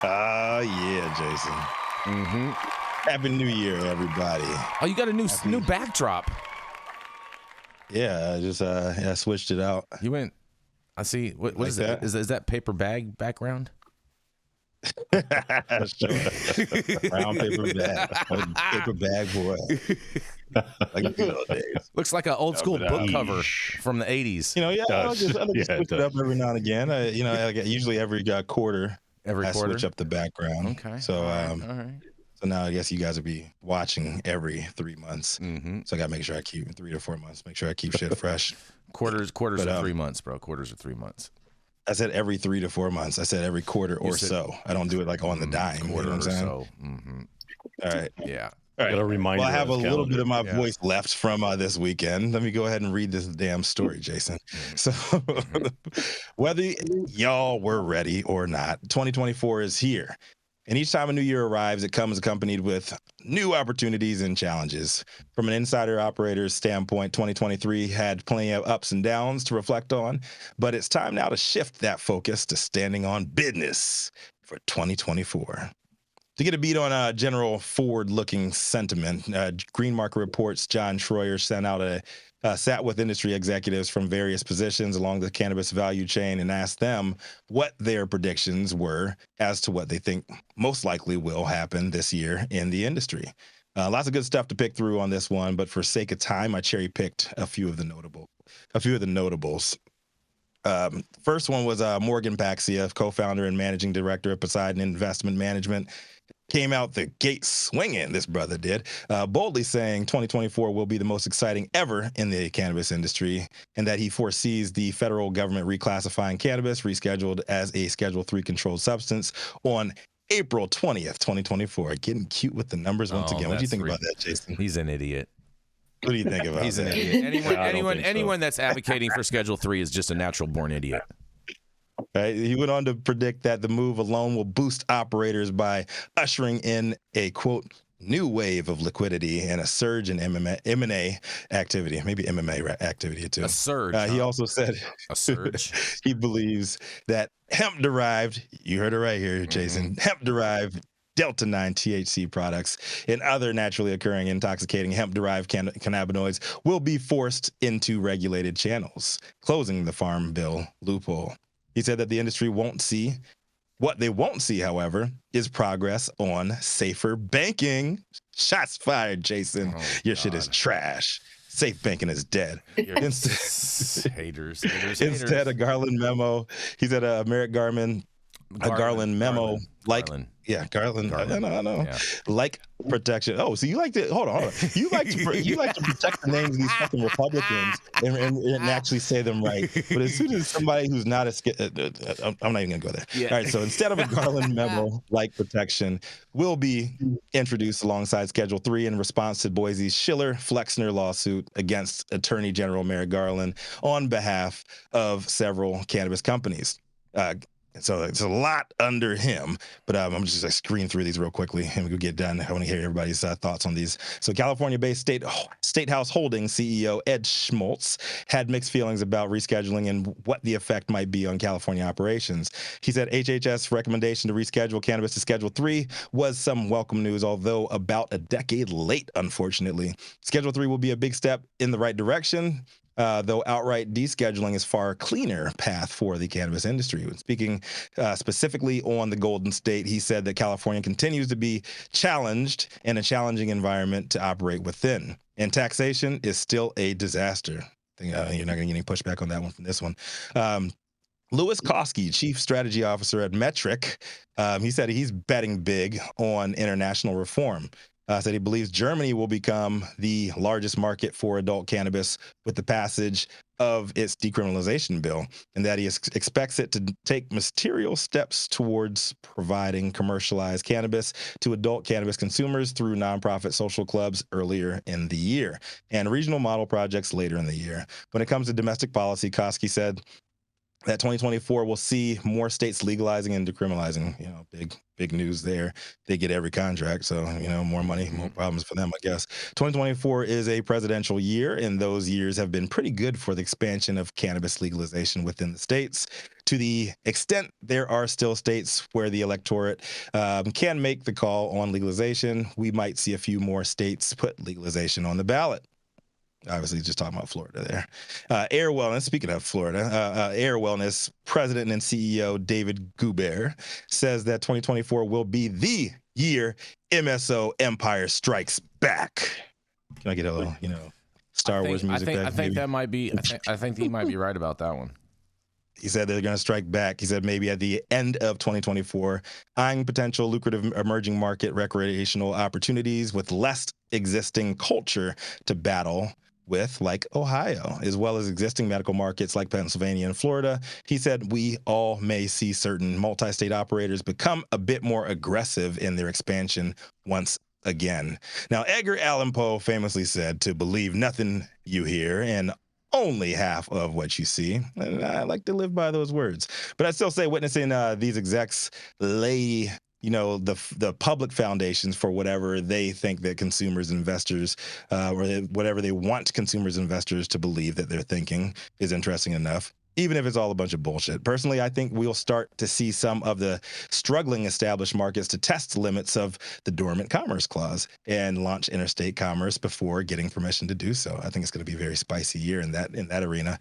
Yeah, Jason. Mm-hmm. Happy New Year, everybody. Oh, you got a new backdrop. Yeah, I just I switched it out. You went. I see. What Like is that? that? Is that paper bag background? Sure. Brown paper bag. Paper bag boy. Like the good old days. Looks like an old school book cover Yeesh. from the 80s. Yeah, I'll just Yeah, it switch it up does. every now and again. Usually every quarter, Every I quarter. switch up the background. Okay. So, all right. so now I guess you guys will be watching every 3 months. Mm-hmm. So I gotta make sure I keep 3 to 4 months. Make sure I keep shit fresh. Quarters But, are 3 months, bro. Quarters are 3 months. I said every 3 to 4 months. I said every quarter or so. I don't do it like on the dime. Quarter you know what I'm or saying? so. Mm-hmm. All right. Yeah. All right. Got a reminder. Well, I have a on his little bit calendar. of my voice left from this weekend. Let me go ahead and read this damn story, Jason. So, whether y'all were ready or not, 2024 is here. And each time a new year arrives, it comes accompanied with new opportunities and challenges. From an insider operator's standpoint, 2023 had plenty of ups and downs to reflect on, but it's time now to shift that focus to standing on business for 2024. To get a beat on general forward-looking sentiment, Green Market Reports' John Schroyer sat with industry executives from various positions along the cannabis value chain and asked them what their predictions were as to what they think most likely will happen this year in the industry. Lots of good stuff to pick through on this one, but for sake of time, I cherry-picked a few of the notables. First one was Morgan Paxia, co-founder and managing director of Poseidon Investment Management. Came out the gate swinging, this brother did, boldly saying 2024 will be the most exciting ever in the cannabis industry, and that he foresees the federal government reclassifying cannabis, rescheduled as a Schedule III controlled substance on April 20th, 2024. Getting cute with the numbers once again. What do you think about that, Jason? He's an idiot. What do you think about He's an that? idiot. think so. Anyone that's advocating for Schedule 3 is just a natural born idiot. Right. He went on to predict that the move alone will boost operators by ushering in a, quote, new wave of liquidity and a surge in M&A activity, maybe MMA activity too. A surge. He also said a surge. He believes that hemp-derived, you heard it right here, Jason, hemp-derived Delta-9 THC products and other naturally occurring intoxicating hemp-derived cannabinoids will be forced into regulated channels, closing the Farm Bill loophole. He said that the industry won't see. What they won't see, however, is progress on safer banking. Shots fired, Jason. Your shit is trash. Safe banking is dead. Haters. Instead, a Garland memo. He said a Merrick Garland memo. Garland. Yeah, Garland. I know. Yeah. Like protection. Oh, so you like to hold on. You like to protect the names of these fucking Republicans and actually say them right. But as soon as somebody who's not I'm not even gonna go there. Yeah. All right. So instead of a Garland memo, like protection will be introduced alongside Schedule 3 in response to Boise's Schiller-Flexner lawsuit against Attorney General Merrick Garland on behalf of several cannabis companies. So it's a lot under him, but I'm just like screen through these real quickly and we'll get done. I want to hear everybody's thoughts on these. So California-based State House Holdings CEO Ed Schmaltz had mixed feelings about rescheduling and what the effect might be on California operations. He said HHS recommendation to reschedule cannabis to Schedule 3 was some welcome news, although about a decade late, unfortunately. Schedule 3 will be a big step in the right direction, though outright descheduling is far cleaner path for the cannabis industry. When speaking specifically on the Golden State, he said that California continues to be challenged in a challenging environment to operate within. And taxation is still a disaster. I think you're not going to get any pushback on that one from this one. Louis Koski, Chief Strategy Officer at Metric, he said he's betting big on international reform. Said he believes Germany will become the largest market for adult cannabis with the passage of its decriminalization bill, and that he expects it to take material steps towards providing commercialized cannabis to adult cannabis consumers through nonprofit social clubs earlier in the year and regional model projects later in the year. When it comes to domestic policy, Koski said that 2024 will see more states legalizing and decriminalizing. Big news there. They get every contract, so more money, more problems for them, I guess. 2024 is a presidential year, and those years have been pretty good for the expansion of cannabis legalization within the states. To the extent there are still states where the electorate can make the call on legalization, we might see a few more states put legalization on the ballot. Obviously, just talking about Florida there. Air Wellness, speaking of Florida, Air Wellness President and CEO David Goubert says that 2024 will be the year MSO Empire Strikes Back. Can I get a little, Star Wars music? I think that might be. I think he might be right about that one. He said they're going to strike back. He said maybe at the end of 2024, eyeing potential lucrative emerging market recreational opportunities with less existing culture to battle with, like Ohio, as well as existing medical markets like Pennsylvania and Florida. He said we all may see certain multi-state operators become a bit more aggressive in their expansion once again. Now, Edgar Allan Poe famously said to believe nothing you hear and only half of what you see. And I like to live by those words. But I still say witnessing these execs lay the public foundations for whatever they think that consumers, investors, or whatever they want consumers, investors to believe that they're thinking is interesting enough, even if it's all a bunch of bullshit. Personally, I think we'll start to see some of the struggling established markets to test the limits of the dormant commerce clause and launch interstate commerce before getting permission to do so. I think it's going to be a very spicy year in that arena.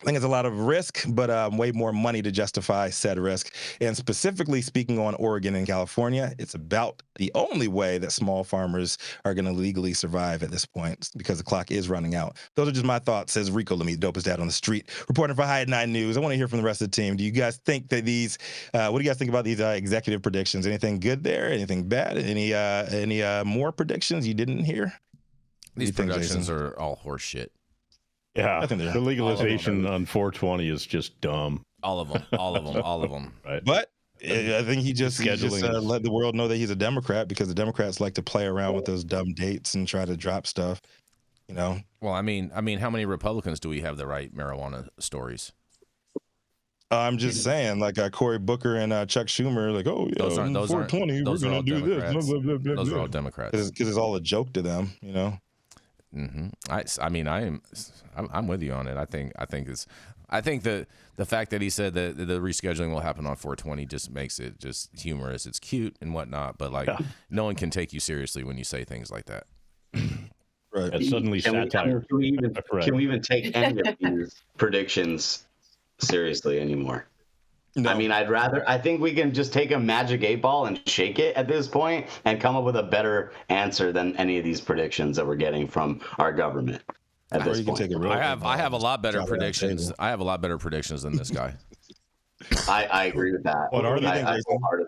I think it's a lot of risk, but way more money to justify said risk. And specifically speaking on Oregon and California, it's about the only way that small farmers are going to legally survive at this point because the clock is running out. Those are just my thoughts, says Rico Lamitte, dopest dad on the street, reporting for High 9 News. I want to hear from the rest of the team. Do you guys think that what do you guys think about these executive predictions? Anything good there? Anything bad? Any more predictions you didn't hear? These predictions are all horse shit. Yeah, the legalization on 420 is just dumb. All of them. Right. But I think he just let the world know that he's a Democrat because the Democrats like to play around with those dumb dates and try to drop stuff. Well, I mean, how many Republicans do we have that write marijuana stories? I'm just saying, like Cory Booker and Chuck Schumer, like, oh yeah, those 420, we're gonna do this. Those are all Democrats because it's all a joke to them, Mm-hmm. I'm with you on it. I think the fact that he said that the rescheduling will happen on 420 just makes it just humorous. It's cute and whatnot, but no one can take you seriously when you say things like that. Right. And suddenly satire. Can we even take any of these predictions seriously anymore? No. I mean, I think we can just take a magic 8-ball and shake it at this point and come up with a better answer than any of these predictions that we're getting from our government at this point. I have a lot better predictions. I have a lot better predictions than this guy. I agree with that. What are they?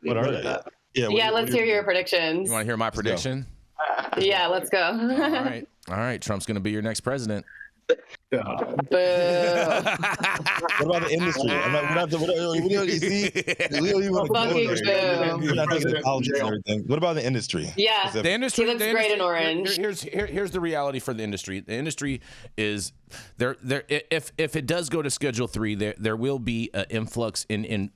What are they? Yeah, let's hear your predictions. You want to hear my prediction? Yeah, let's go. All right. Trump's going to be your next president. Boo. What about the industry? What about the industry? Yeah, the industry. He looks great in orange. Here's the reality for the industry. The industry is there. If it does go to Schedule 3, there will be an influx in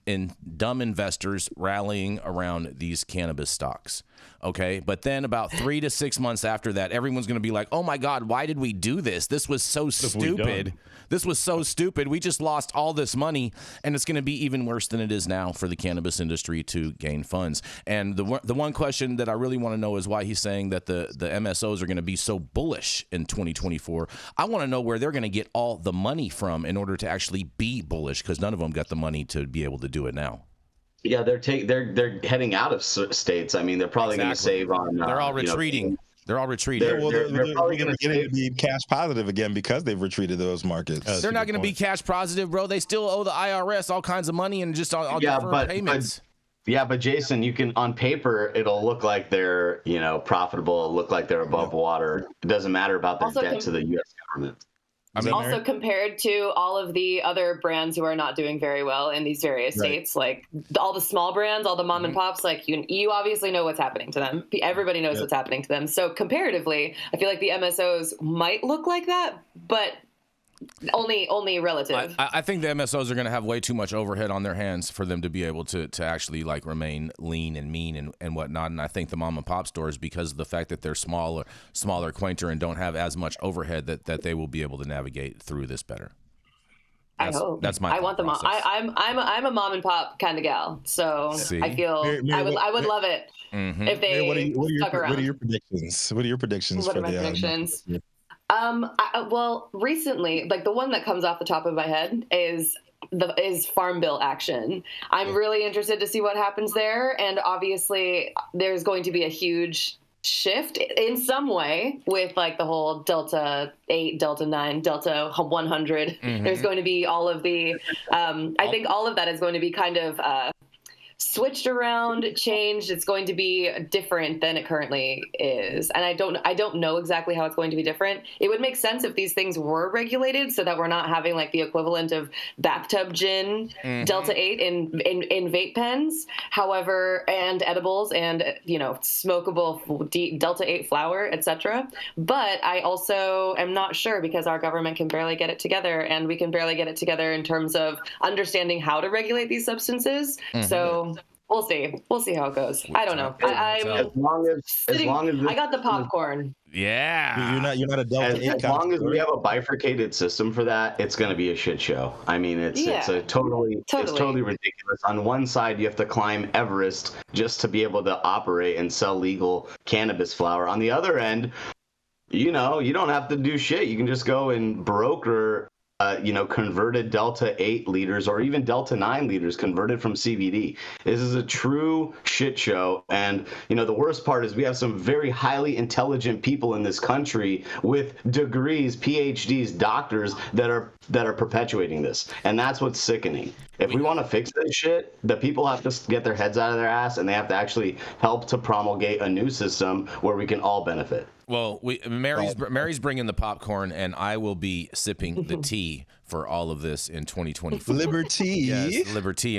dumb investors rallying around these cannabis stocks. Okay, but then about 3 to 6 months after that, everyone's going to be like, "Oh my God, why did we do this? This was so stupid. This was so stupid. We just lost all this money, and it's going to be even worse than it is now for the cannabis industry to gain funds." And the one question that I really want to know is why he's saying that the MSOs are going to be so bullish in 2024. I want to know where they're going to get all the money from in order to actually be bullish, because none of them got the money to be able to do it now. Yeah, they're heading out of states. I mean, they're probably going to save on. They're all retreating. They're all retreating. They're probably going to be cash positive again because they've retreated those markets. They're not going to be cash positive, bro. They still owe the IRS all kines of money and just all deferred payments. But Jason, you can, on paper, it'll look like they're profitable. It'll look like they're above water. It doesn't matter about their debt to the U.S. government. Also, compared to all of the other brands who are not doing very well in these various states, like all the small brands, all the mom and pops, like you obviously know what's happening to them. Everybody knows what's happening to them. So comparatively, I feel like the MSOs might look like that, but only relative. I think the MSOs are going to have way too much overhead on their hands for them to be able to actually like remain lean and mean and whatnot. And I think the mom and pop stores, because of the fact that they're smaller, quainter, and don't have as much overhead, that they will be able to navigate through this better. I hope. That's my. I want the mom. I'm a mom and pop kind of gal, so I feel Mary, I would love it if they stuck around. What are your predictions? What are your predictions for the predictions? Well, recently, like the one that comes off the top of my head is Farm Bill action. I'm really interested to see what happens there, and obviously, there's going to be a huge shift in some way with like the whole Delta 8, Delta 9, Delta 100. There's going to be all of the I think all of that is going to be kind of switched around, changed. It's going to be different than it currently is, and I don't know exactly how it's going to be different. It would make sense if these things were regulated, so that we're not having like the equivalent of bathtub gin, Delta 8 in vape pens. However, and edibles and smokable Delta 8 flower, etc. But I also am not sure, because our government can barely get it together, and we can barely get it together in terms of understanding how to regulate these substances. So we'll see. We'll see how it goes. I don't know. As long as I got the popcorn. Yeah. You're not a Delta 8. As long as we have a bifurcated system for that, it's going to be a shit show. I mean, it's totally ridiculous. On one side, you have to climb Everest just to be able to operate and sell legal cannabis flower. On the other end, you don't have to do shit. You can just go and broker converted Delta 8 liters or even Delta 9 liters converted from CBD. This is a true shit show. And, the worst part is we have some very highly intelligent people in this country with degrees, PhDs, doctors that are perpetuating this. And that's what's sickening. If we want to fix this shit, the people have to get their heads out of their ass, and they have to actually help to promulgate a new system where we can all benefit. Well, Mary's bringing the popcorn, and I will be sipping the tea for all of this in 2024. Liberty. Yes, liberty. And